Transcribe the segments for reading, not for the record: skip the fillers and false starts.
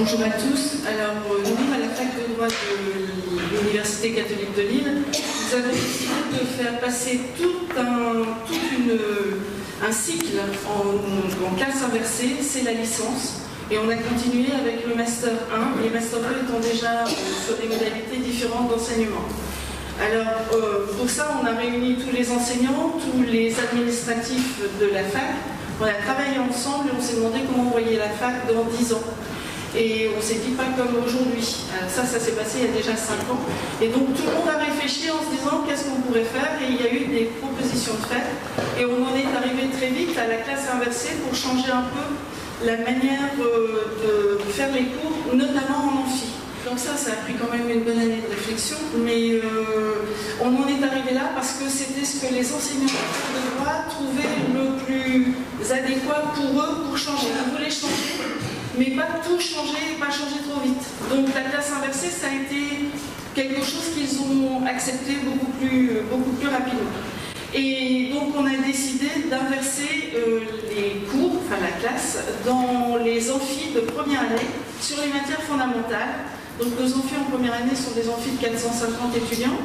Bonjour à tous. Alors, nous, à la fac de droit de l'Université catholique de Lille, nous avons décidé de faire passer tout un cycle en classe inversée, c'est la licence. Et on a continué avec le Master 1, les Master 2 étant déjà sur des modalités différentes d'enseignement. Alors, pour ça, on a réuni tous les enseignants, tous les administratifs de la fac. On a travaillé ensemble et on s'est demandé comment on voyait la fac dans 10 ans. Et on s'est dit pas comme aujourd'hui. Ça s'est passé il y a déjà 5 ans. Et donc tout le monde a réfléchi en se disant qu'est-ce qu'on pourrait faire. Et il y a eu des propositions de fait. Et on en est arrivé très vite à la classe inversée pour changer un peu la manière de faire les cours, notamment en amphi. Donc ça a pris quand même une bonne année de réflexion. Mais on en est arrivé là parce que c'était ce que les enseignants de droit trouvaient le plus adéquat pour eux pour changer. Ils voulaient changer, mais pas tout changer et pas changer trop vite. Donc la classe inversée, ça a été quelque chose qu'ils ont accepté beaucoup plus rapidement. Et donc on a décidé d'inverser les cours, enfin la classe, dans les amphis de première année sur les matières fondamentales. Donc nos amphis en première année sont des amphis de 450 étudiants.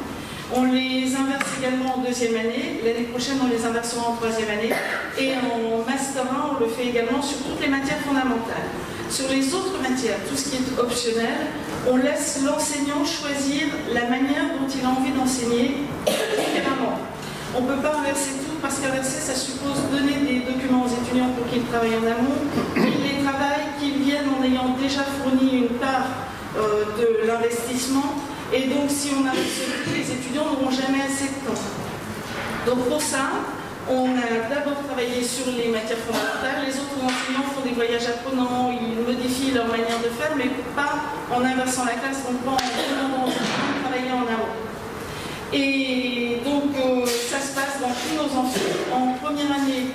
On les inverse également en deuxième année. L'année prochaine, on les inversera en troisième année. Et en Master 1, on le fait également sur toutes les matières fondamentales. Sur les autres matières, tout ce qui est optionnel, on laisse l'enseignant choisir la manière dont il a envie d'enseigner différemment. On ne peut pas inverser tout, parce qu'inverser, ça suppose donner des documents aux étudiants pour qu'ils travaillent en amont, qu'ils les travaillent, qu'ils viennent en ayant déjà fourni une part de l'investissement. Et donc, si on inverse tout, les étudiants n'auront jamais assez de temps. Donc, pour ça, on a d'abord travaillé sur les matières fondamentales. Les autres enseignants font des voyages apprenants, ils modifient leur manière de faire, mais pas en inversant la classe, donc pas en demandant aux étudiants de travailler en amont. Et donc, ça se passe dans tous nos amphis. En première année,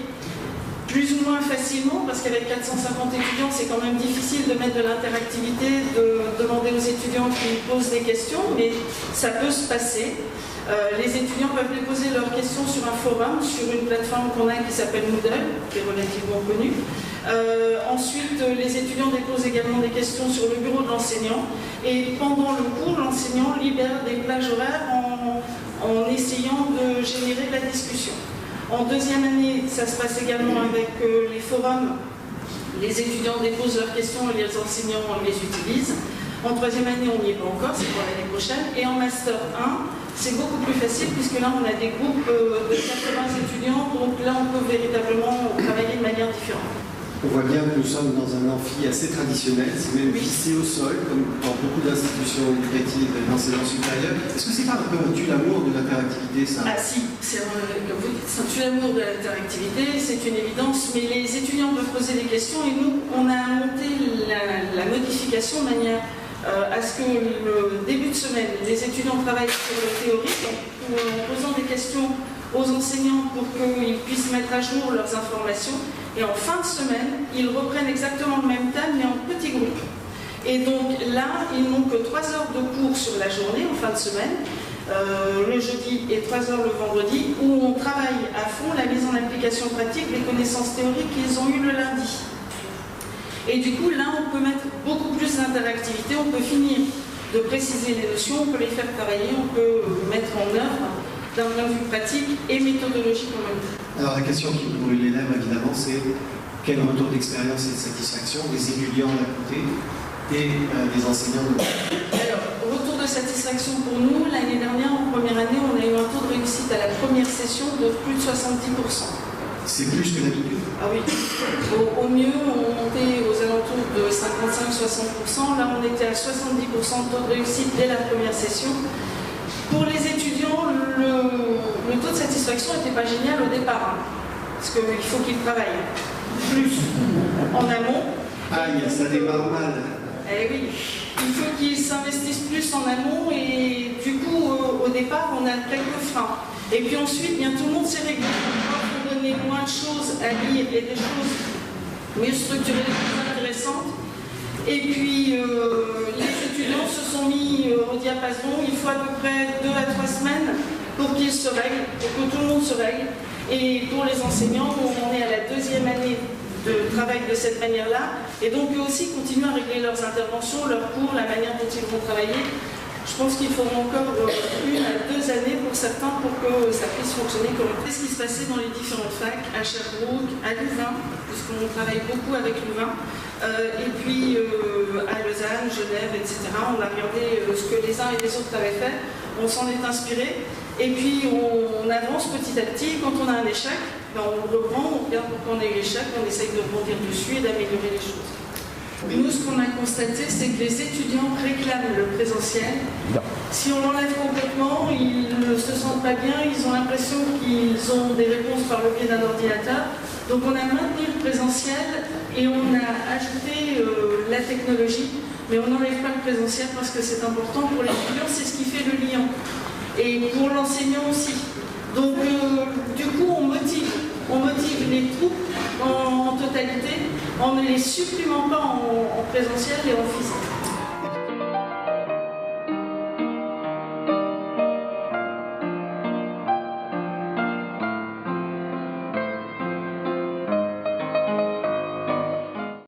plus ou moins facilement, parce qu'avec 450 étudiants, c'est quand même difficile de mettre de l'interactivité, de demander aux étudiants qui posent des questions, mais ça peut se passer. Les étudiants peuvent déposer leurs questions sur un forum, sur une plateforme qu'on a qui s'appelle Moodle, qui est relativement connue. Ensuite, les étudiants déposent également des questions sur le bureau de l'enseignant. Et pendant le cours, l'enseignant libère des plages horaires en essayant de générer de la discussion. En deuxième année, ça se passe également avec les forums. Les étudiants déposent leurs questions et les enseignants les utilisent. En troisième année, on n'y est pas encore, c'est pour l'année prochaine. Et en Master 1, c'est beaucoup plus facile puisque là, on a des groupes de 80 étudiants. Donc là, on peut véritablement travailler de manière différente. On voit bien que nous sommes dans un amphi assez traditionnel, c'est même vissé au sol, comme dans beaucoup d'institutions éducatives d'enseignement supérieur. Est-ce que c'est pas un peu un tue-l'amour de l'interactivité, ça? Ah si, comme vous dites, c'est un tue-l'amour de l'interactivité, c'est une évidence, mais les étudiants peuvent poser des questions et nous, on a monté la modification de manière à ce que le début de semaine, les étudiants travaillent sur le théorique en posant des questions aux enseignants pour qu'ils puissent mettre à jour leurs informations. Et en fin de semaine, ils reprennent exactement le même thème, mais en petits groupes. Et donc là, ils n'ont que 3 heures de cours sur la journée, en fin de semaine, le jeudi et 3 heures le vendredi, où on travaille à fond la mise en application pratique des connaissances théoriques qu'ils ont eues le lundi. Et du coup, là, on peut mettre beaucoup plus d'interactivité, on peut finir de préciser les notions, on peut les faire travailler, on peut mettre en œuvre d'un point de vue pratique et méthodologique en même temps. Alors la question qui me brûle les lèvres, évidemment, c'est quel retour d'expérience et de satisfaction des étudiants d'un côté et des enseignants de l'autre? Alors, retour de satisfaction pour nous, l'année dernière, en première année, on a eu un taux de réussite à la première session de plus de 70%. C'est plus que d'habitude? Ah oui. Au mieux, on montait aux alentours de 55-60%. Là, on était à 70% de taux de réussite dès la première session. Pour les étudiants, le taux de satisfaction n'était pas génial au départ, parce qu'il faut qu'ils travaillent plus en amont. Aïe, ça démarre mal. Eh oui, il faut qu'ils s'investissent plus en amont et du coup, au départ, on a quelques freins. Et puis ensuite, bien, tout le monde s'est réglé. On peut donner moins de choses à lire et des choses mieux structurées, plus intéressantes. Et puis, les étudiants se sont mis au diapason. Il faut à peu près 2 à 3 semaines pour qu'ils se règlent, pour que tout le monde se règle. Et pour les enseignants, on en est à la 2e année de travail de cette manière-là. Et donc eux aussi continuent à régler leurs interventions, leurs cours, la manière dont ils vont travailler. Je pense qu'il faudra encore 1 à 2 années pour certains pour que ça puisse fonctionner correctement. C'est ce qui se passait dans les différentes facs, à Sherbrooke, à Louvain, puisqu'on travaille beaucoup avec Louvain, et puis à Lausanne, Genève, etc. On a regardé ce que les uns et les autres avaient fait, on s'en est inspiré, et puis on avance petit à petit. Quand on a un échec, ben on le reprend, on regarde pourquoi on a eu l'échec, on essaye de rebondir dessus et d'améliorer les choses. Nous, ce qu'on a constaté, c'est que les étudiants réclament le présentiel. Si on l'enlève complètement, ils ne se sentent pas bien, ils ont l'impression qu'ils ont des réponses par le biais d'un ordinateur. Donc on a maintenu le présentiel et on a ajouté la technologie, mais on n'enlève pas le présentiel parce que c'est important pour les étudiants, c'est ce qui fait le lien. Et pour l'enseignant aussi. Donc du coup, on motive les troupes en totalité en ne les supprimant pas en présentiel et en physique.